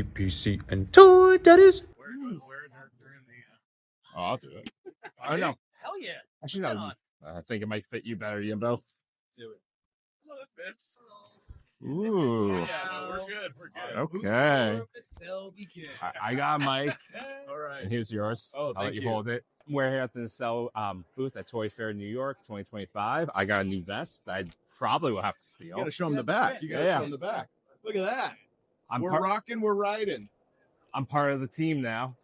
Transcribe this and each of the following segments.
PC and toy daddies. Oh, I'll do it. Oh, no. Hell yeah. Actually, no. I think it might fit you better, Yimbo. Do it. Well, it fits. Ooh. Yeah, no, we're good. We're good. Okay. I got a mic. All right. And here's yours. Oh, I'll let you hold it. We're here at the Nacelle booth at Toy Fair New York 2025. I got a new vest that I probably will have to steal. You got to show them the back. You got to show them the back. Look at that. We're rocking. We're riding. I'm part of the team now.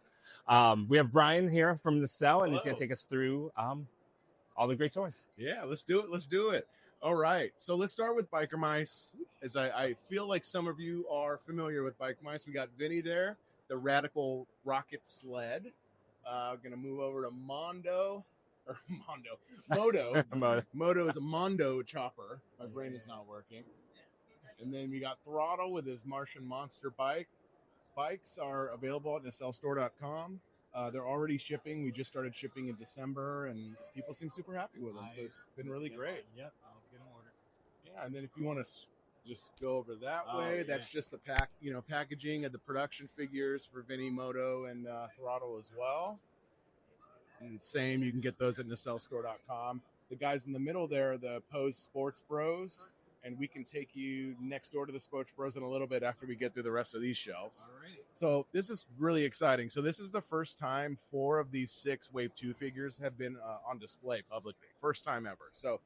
We have Bryan here from Nacelle, and he's going to take us through all the great toys. Yeah, let's do it. Let's do it. All right. So let's start with Biker Mice. As I feel like some of you are familiar with Biker Mice. We got Vinny there, the Radical Rocket Sled. Going to move over to Mondo. Modo is a Mondo chopper. My brain is not working. And then we got Throttle with his Martian Monster bike. Bikes are available at NacelleStore.com. They're already shipping. We just started shipping in December, and people seem super happy with them. So it's been really great. Yep, I'll get them ordered. Yeah, and then if you want to just go over that way, that's just the packaging of the production figures for Vinny, Moto, and Throttle as well. And the same, you can get those at NacelleStore.com. The guys in the middle there are the Pose Sports Bros, and we can take you next door to the Sports Bros in a little bit after we get through the rest of these shelves. Alrighty. So this is really exciting. So this is the first time 4 of these 6 Wave 2 figures have been on display publicly. First time ever. So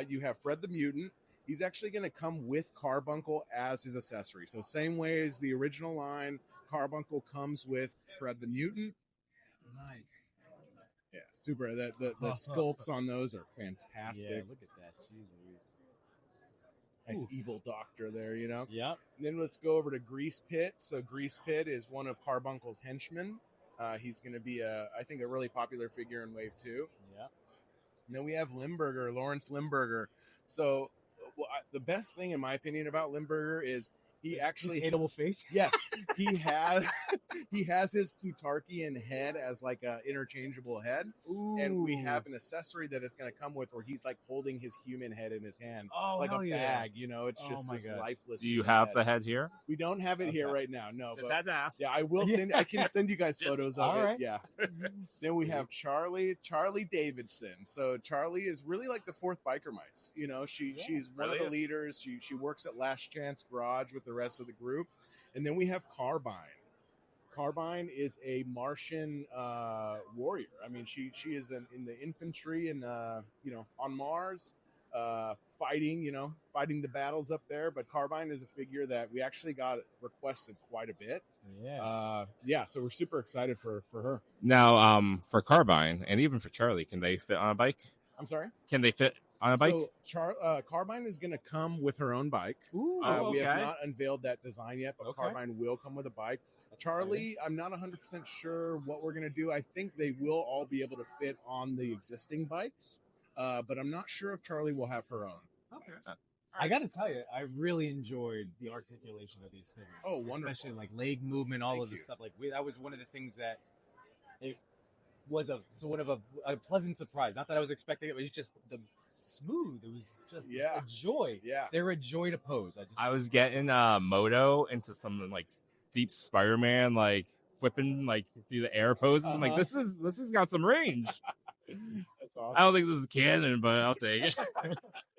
you have Fred the Mutant. He's actually going to come with Carbuncle as his accessory. So same way as the original line, Carbuncle comes with Fred the Mutant. Nice. Yeah, super. The sculpts on those are fantastic. Yeah, look at that. Jeez Louise. Nice evil doctor there, you know? Yep. And then let's go over to Grease Pit. So Grease Pit is one of Carbuncle's henchmen. He's going to be, I think, a really popular figure in Wave 2. Yeah. And then we have Limburger, Lawrence Limburger. So the best thing, in my opinion, about Limburger is he actually his hateable face. Yes, he has his Plutarchian head as like a interchangeable head. Ooh. And we have an accessory that it's going to come with where he's like holding his human head in his hand, like a bag. You know, it's just this lifeless. Do you have the head here? We don't have it here right now. No, just had to ask. Yeah, I will send. I can send you guys photos of it. Right. Yeah. Then we have Charlie Davidson. So Charlie is really like the 4th Biker Mice. You know, she's one of the leaders. She works at Last Chance Garage with the rest of the group. And then we have Carbine. Carbine is a Martian warrior. I mean, she is in the infantry and on Mars, fighting the battles up there. But Carbine is a figure that we actually got requested quite a bit. Yeah. So we're super excited for her. Now, for Carbine and even for Charlie, can they fit on a bike? I'm sorry? Can they fit on a bike? So Carbine is going to come with her own bike. Ooh, We have not unveiled that design yet, but Carbine will come with a bike. That's Charlie, exciting. I'm not 100% sure what we're going to do. I think they will all be able to fit on the existing bikes, but I'm not sure if Charlie will have her own. Okay. I got to tell you, I really enjoyed the articulation of these figures. Oh, wonderful. Especially like leg movement, all of this stuff. Like that was one of the things that it was a pleasant surprise. Not that I was expecting it, but it's just the smooth. It was just a joy. Yeah, they're a joy to pose. I was getting Moto into some like deep Spider-Man, like flipping like through the air poses. I'm like, this has got some range. That's awesome. I don't think this is canon, but I'll take it.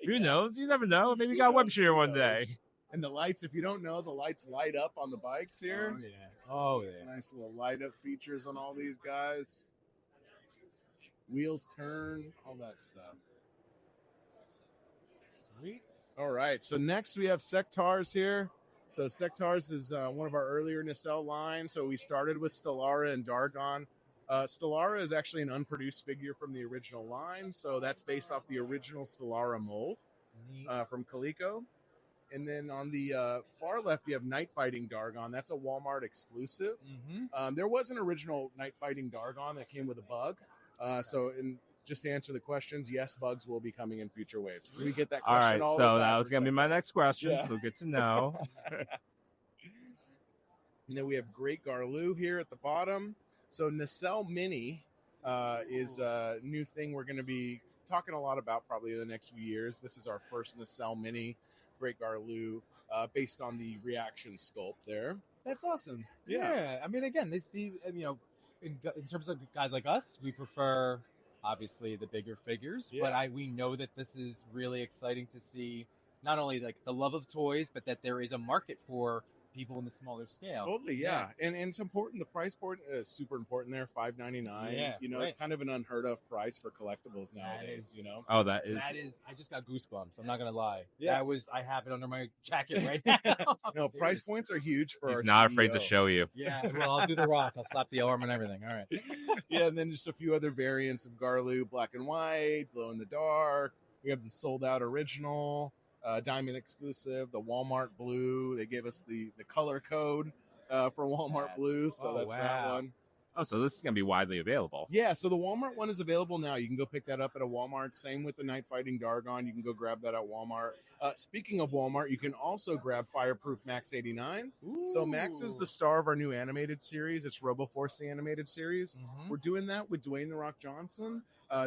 Who knows? You never know. Maybe we got web share one day. And the lights, if you don't know, the lights light up on the bikes here. Oh yeah. Nice little light up features on all these guys. Wheels turn, all that stuff. Sweet. All right, so next we have Sectaurs here. So Sectaurs is one of our earlier Nacelle lines. So we started with Stellara and Dargon. Stellara is actually an unproduced figure from the original line. So that's based off the original Stellara mold from Coleco. And then on the far left, you have Night Fighting Dargon. That's a Walmart exclusive. Mm-hmm. There was an original Night Fighting Dargon that came with a bug. Just to answer the questions, yes, bugs will be coming in future waves. So we get that question all the time. So that was going to be my next question. So good to know. And then we have Great Garloo here at the bottom. So Nacelle Mini is a new thing we're going to be talking a lot about probably in the next few years. This is our first Nacelle Mini Great Garloo based on the reaction sculpt there. That's awesome. Yeah. I mean, again, in terms of guys like us, we prefer obviously the bigger figures, but we know that this is really exciting to see not only like the love of toys, but that there is a market for people in the smaller scale. Totally, yeah. And it's important. The price point is super important there, $5.99. Yeah, It's kind of an unheard of price for collectibles nowadays. Oh, that is. I just got goosebumps. I'm not gonna lie. Yeah. I have it under my jacket right now. No, price points are huge for He's our not CEO. afraid to show you. Yeah, well, I'll do the rock. I'll slap the arm and everything. All right. Yeah, and then just a few other variants of Garlu, black and white, glow in the dark. We have the sold out original, Diamond exclusive, the Walmart blue. They gave us the color code for Walmart blue, so that's that one. Oh, so this is going to be widely available. Yeah, so the Walmart one is available now. You can go pick that up at a Walmart. Same with the Night Fighting Dargon. You can go grab that at Walmart. Speaking of Walmart, you can also grab Fireproof Max 89. Ooh. So Max is the star of our new animated series. It's Robo Force, the animated series. Mm-hmm. We're doing that with Dwayne The Rock Johnson,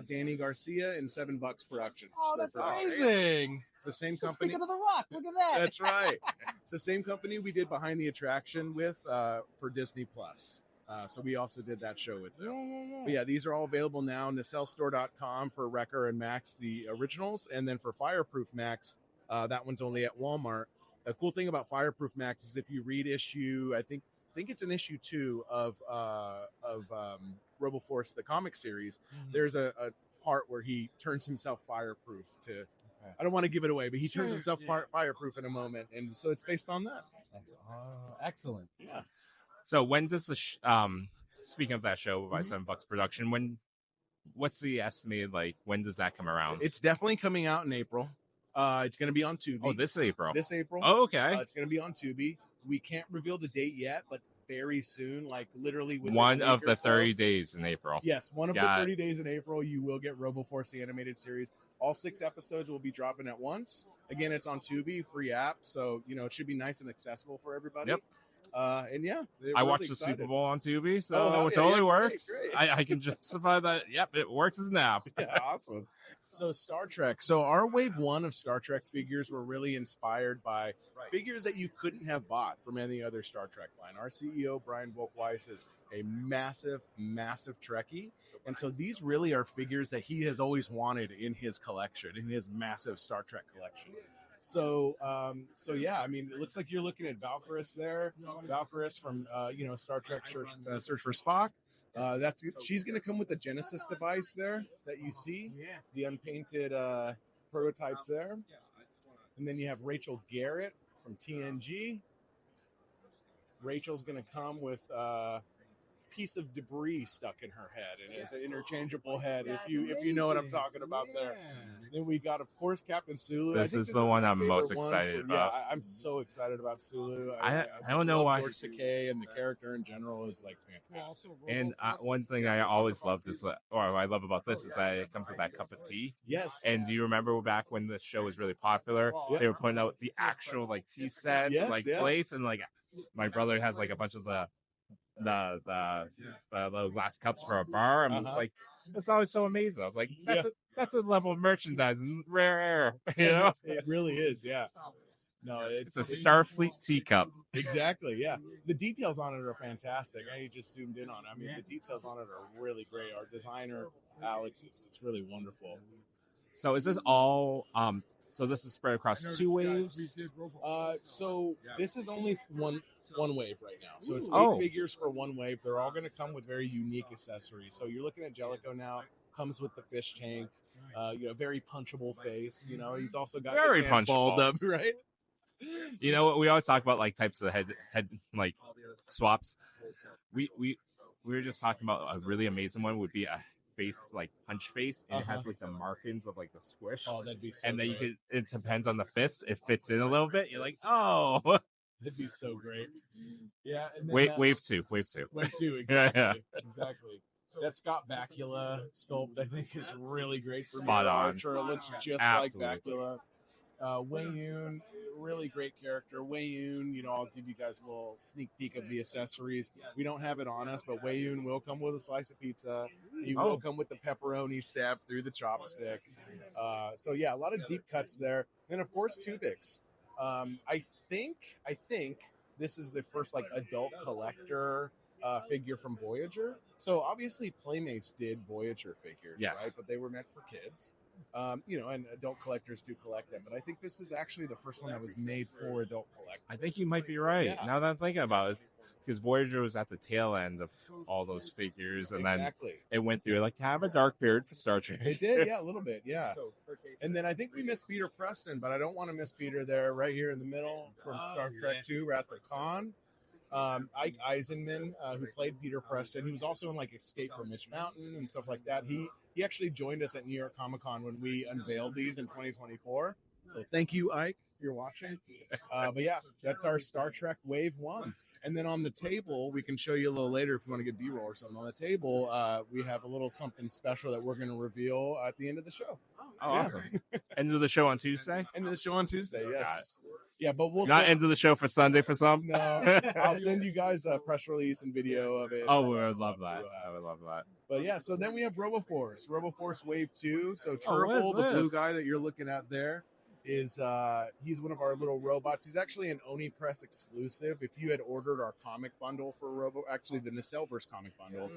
Danny Garcia, and $7 Productions. Oh, that's amazing. It's the same company. Speaking of The Rock, look at that. That's right. It's the same company we did Behind the Attraction with for Disney Plus. So we also did that show with them. Yeah. But yeah, these are all available now. NacelleStore.com for Wrecker and Max, the originals. And then for Fireproof Max, that one's only at Walmart. The cool thing about Fireproof Max is if you read issue, I think it's an issue 2 of RoboForce, the comic series. Mm-hmm. There's a part where he turns himself fireproof to... I don't want to give it away, but he turns himself fireproof in a moment. And so it's based on that. That's excellent. Yeah. So when does the speaking of that show by $7 production, what's the estimated when does that come around? It's definitely coming out in April. It's going to be on Tubi. Oh, this April. Oh, okay. It's going to be on Tubi. We can't reveal the date yet, but very soon, literally within one of the 30 days in April. Yes, one of the 30 days in April, you will get RoboForce, the animated series. All 6 episodes will be dropping at once. Again, it's on Tubi, free app, so it should be nice and accessible for everybody. Yep. And yeah, I watched the Super Bowl on Tubi, so it totally works. Great. I can justify that. Yep, it works as an app. Yeah, awesome. So Star Trek. So our wave 1 of Star Trek figures were really inspired by figures that you couldn't have bought from any other Star Trek line. Our CEO, Bryan W, is a massive, massive Trekkie. And so these really are figures that he has always wanted in his collection, in his massive Star Trek collection. So yeah, I mean, it looks like you're looking at Valkyris there. Valkyris from, Star Trek Search for Spock. She's going to come with the Genesis device there that you see, the unpainted prototypes there. And then you have Rachel Garrett from TNG. Rachel's going to come with piece of debris stuck in her head, and it's an interchangeable head. If you know what I'm talking about there. Then we got, of course, Captain Sulu. This is the one I'm most excited about. Yeah, I'm so excited about Sulu. I don't know why. George Takei and the character in general is fantastic. And one thing I always loved I love about this is that it comes with that cup of tea. Yes. And do you remember back when this show was really popular? They were putting out the actual tea sets, plates, and my brother has a bunch of the little glass cups for a bar. I'm it's always so amazing. I was like, that's a level of merchandising, rare air. It really is. Yeah. No, it's a Starfleet teacup. Exactly. Yeah. The details on it are fantastic. I just zoomed in on it. I mean, the details on it are really great. Our designer, Alex, it's really wonderful. So is this all? So this is spread across 2 waves. So this is only one wave right now. So it's 8 figures for 1 wave. They're all going to come with very unique accessories. So you're looking at Jellicoe now. Comes with the fish tank. Very punchable face. He's also got very his hand punchable, balled up, right? We always talk about types of head swaps. We were just talking about a really amazing one would be a face punch face, and it has the markings of the squish. Oh, that'd be so and then great. it depends on the fist. It fits in a little bit. You're like, oh, that'd be so great. Yeah. And then, wave two. Wave 2, exactly. Exactly. That Scott Bakula sculpt, I think, is really great for Spot on. Archer. It looks just Absolutely. like Bakula. Wei Yun, really great character. Wei Yun, I'll give you guys a little sneak peek of the accessories. We don't have it on us, but Wei Yun will come with a slice of pizza. He will come with the pepperoni stabbed through the chopstick. So yeah, a lot of deep cuts there. And of course, Tuvix. I think this is the first like adult collector figure from Voyager. So obviously Playmates did Voyager figures, Yes. right? But they were meant for kids. And adult collectors do collect them. But I think this is actually the first one that was made for adult collectors. I think you might be right. Yeah. Now that I'm thinking about it, because Voyager was at the tail end of all those figures, and then it went through like have a dark period for Star Trek. It did, yeah, a little bit, yeah. And then I think we missed Peter Preston, but I don't want to miss Peter there, right here in the middle from Star Trek II, Wrath of Khan. Ike Eisenman, who played Peter Preston, he was also in like Escape from Mitch Mountain and stuff like that. He actually joined us at New York Comic Con when we unveiled these in 2024. So thank you, Ike, if you're watching. But yeah, that's our Star Trek Wave 1. And then on the table, we can show you a little later if you want to get B-roll or something. On the table, we have a little something special that we're going to reveal at the end of the show. Oh, awesome. End of the show on Tuesday? End of the show on Tuesday, yes. Yeah, but we'll not end of the show for Sunday for some? No, I'll send you guys a press release and video of it. Oh, we would love that. I would love that. But yeah, so then we have RoboForce. RoboForce Wave 2. So Turbo, the blue guy that you're looking at there, is he's one of our little robots. He's actually an Oni Press exclusive. If you had ordered our comic bundle for actually the Nacelleverse comic bundle,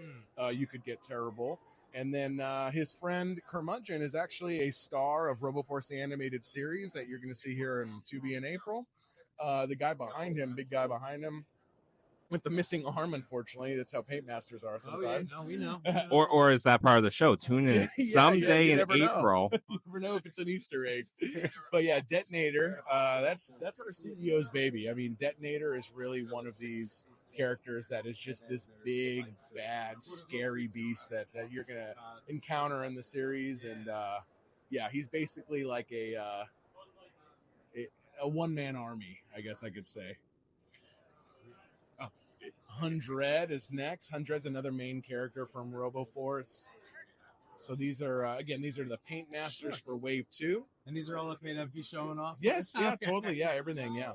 you could get Terrible. And then his friend Curmudgeon is actually a star of RoboForce the animated series that you're going to see here in 2B in April. The guy behind him, big guy behind him, with the missing arm, unfortunately. That's how paint masters are sometimes. Oh, yeah, no, we know. or is that part of the show? Tune in someday in April. You never know if it's an Easter egg. But yeah, Detonator, that's our CEO's baby. I mean, Detonator is really one of these characters that is just this big, bad, scary beast that you're going to encounter in the series. And yeah, he's basically like a one-man army, I guess I could say. Hundred is next. Hundred's another main character from RoboForce. So these are these are the paint masters for Wave 2. And these are all okay to be showing off? Yes, yeah, totally. Yeah, everything, yeah.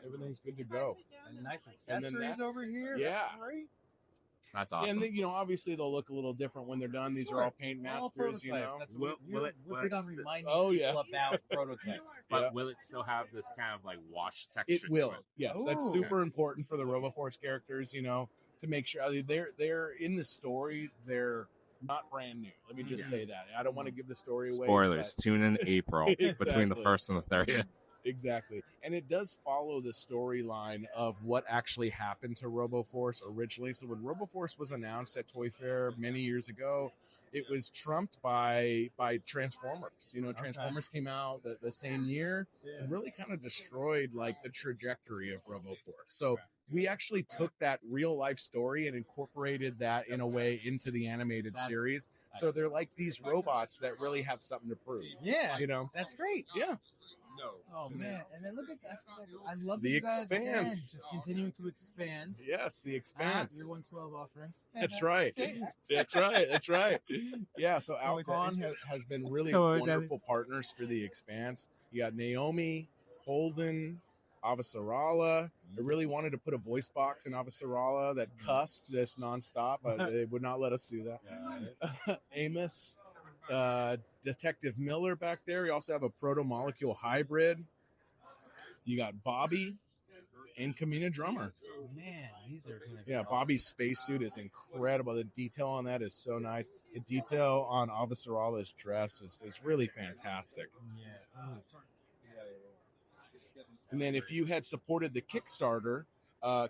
Everything's good to go. And nice accessories over here. Yeah. That's great. That's awesome. And then, obviously they'll look a little different when they're done. These are all paint masters, That's we're big on reminding people about prototypes. But will it still have this kind of like wash texture? It will. To it? Yes, that's super important for the RoboForce characters, to make sure they're in the story. They're not brand new. Let me just say that. I don't want to give the story away. Spoilers. Tune in April between the 1st and the 30th. Exactly. And it does follow the storyline of what actually happened to RoboForce originally. So when RoboForce was announced at Toy Fair many years ago, it was trumped by Transformers. Transformers came out the same year and really kind of destroyed like the trajectory of RoboForce. So we actually took that real life story and incorporated that in a way into the animated series. So they're like these robots that really have something to prove. Yeah. That's great. Yeah. Oh man! And then look at that! I love the you guys Expanse. Again, just continuing to expand. Yes, the Expanse. Your 112 offerings. That's right. That's right. That's right. Yeah. So Alcon has been really wonderful partners for the Expanse. You got Naomi, Holden, Avasarala. I really wanted to put a voice box in Avasarala that cussed just nonstop, but they would not let us do that. Amos. Detective Miller back there. You also have a proto-molecule hybrid. You got Bobby and Kamina Drummer. Man, these are Bobby's spacesuit is incredible. The detail on that is so nice. The detail on Avasarala's dress is really fantastic. Yeah. And then if you had supported the Kickstarter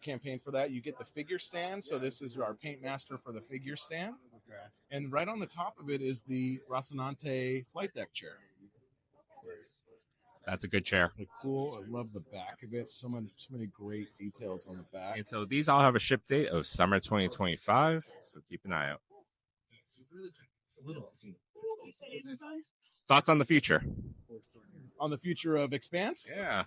campaign for that, you get the figure stand. So this is our paint master for the figure stand. Okay. And right on the top of it is the Rocinante flight deck chair. That's a good chair. Cool. I love the back of it. So many great details on the back. And so these all have a ship date of summer 2025. So keep an eye out. Thoughts on the future? On the future of Expanse? Yeah.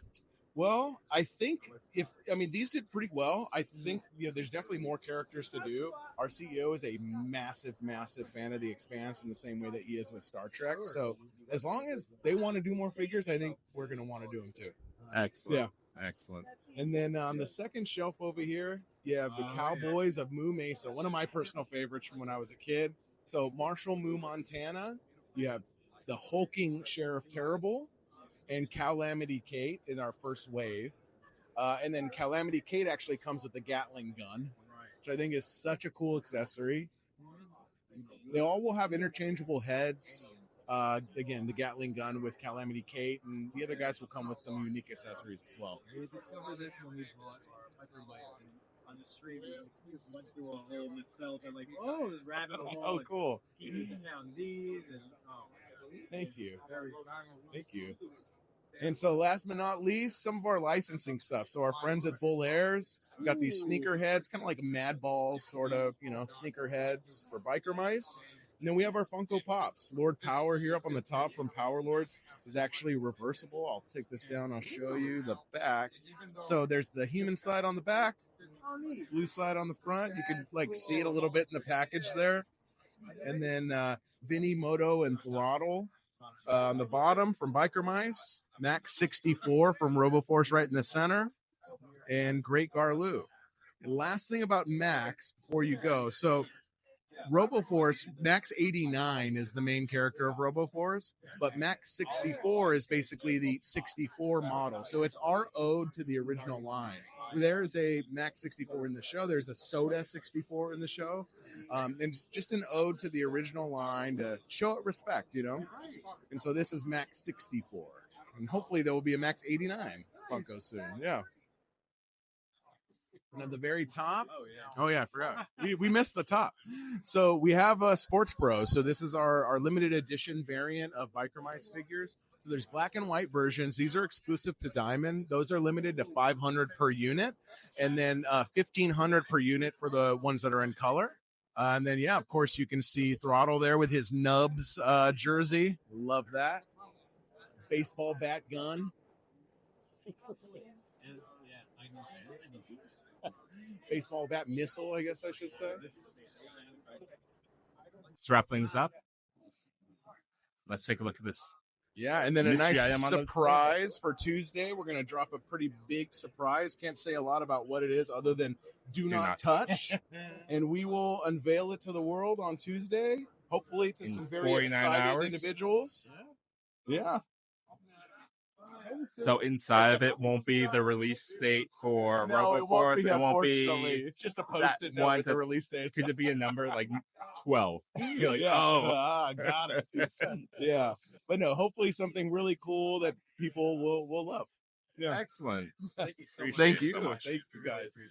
Well, I think these did pretty well. I think there's definitely more characters to do. Our CEO is a massive, massive fan of the Expanse in the same way that he is with Star Trek. So as long as they want to do more figures, I think we're going to want to do them too. Excellent. Yeah. Excellent. And then on the second shelf over here, you have the Cowboys of Moo Mesa, one of my personal favorites from when I was a kid. So Marshall Moo Montana, you have the hulking Sheriff Terrible, and Calamity Kate in our first wave. And then Calamity Kate actually comes with the Gatling gun, which I think is such a cool accessory. They all will have interchangeable heads. Again, the Gatling gun with Calamity Kate, and the other guys will come with some unique accessories as well. We discovered this when we bought our Piper bike on the street. We just went through a whole Nacelle and like, oh, this rabbit hole. Oh, cool. We found these and Thank you. very Thank you. And so last but not least, some of our licensing stuff. So our friends at Bull Airs got these sneaker heads, kind of like Mad Balls, sort of, sneaker heads for biker mice. And then we have our Funko Pops. Lord Power here up on the top from Power Lords is actually reversible. I'll take this down. I'll show you the back. So there's the human side on the back, blue side on the front. You can see it a little bit in the package there. And then Vinny, Moto, and Throttle on the bottom from Biker Mice. Max 64 from RoboForce right in the center. And Great Garloo. And last thing about Max before you go. So RoboForce, Max 89 is the main character of RoboForce, but Max 64 is basically the 64 model. So it's our ode to the original line. There's a Max 64 in the show. There's a Soda 64 in the show. And it's just an ode to the original line to show it respect, And so this is Max 64. And hopefully there will be a Max 89 Funko soon. Yeah. And at the very top, oh yeah, I forgot. We missed the top. So we have a Sports Bros. So this is our limited edition variant of Biker Mice figures. So there's black and white versions. These are exclusive to Diamond. Those are limited to 500 per unit, and then 1,500 per unit for the ones that are in color. And then of course you can see Throttle there with his Nubs jersey. Love that. Baseball bat gun. Baseball bat missile, I guess I should say. Let's wrap things up. Let's take a look at this. Yeah, and then a Mystery nice item on the surprise for Tuesday. We're going to drop a pretty big surprise. Can't say a lot about what it is other than do not touch. And we will unveil it to the world on Tuesday, hopefully to some very excited individuals. Yeah. So inside of it won't be the release date for RoboForce. It won't be. It's just a post-it note with the release date. Could it be a number like 12? You're like, got it. Yeah, but no. Hopefully something really cool that people will love. Yeah, excellent. Thank you so much. Thank you so much. Thank you guys.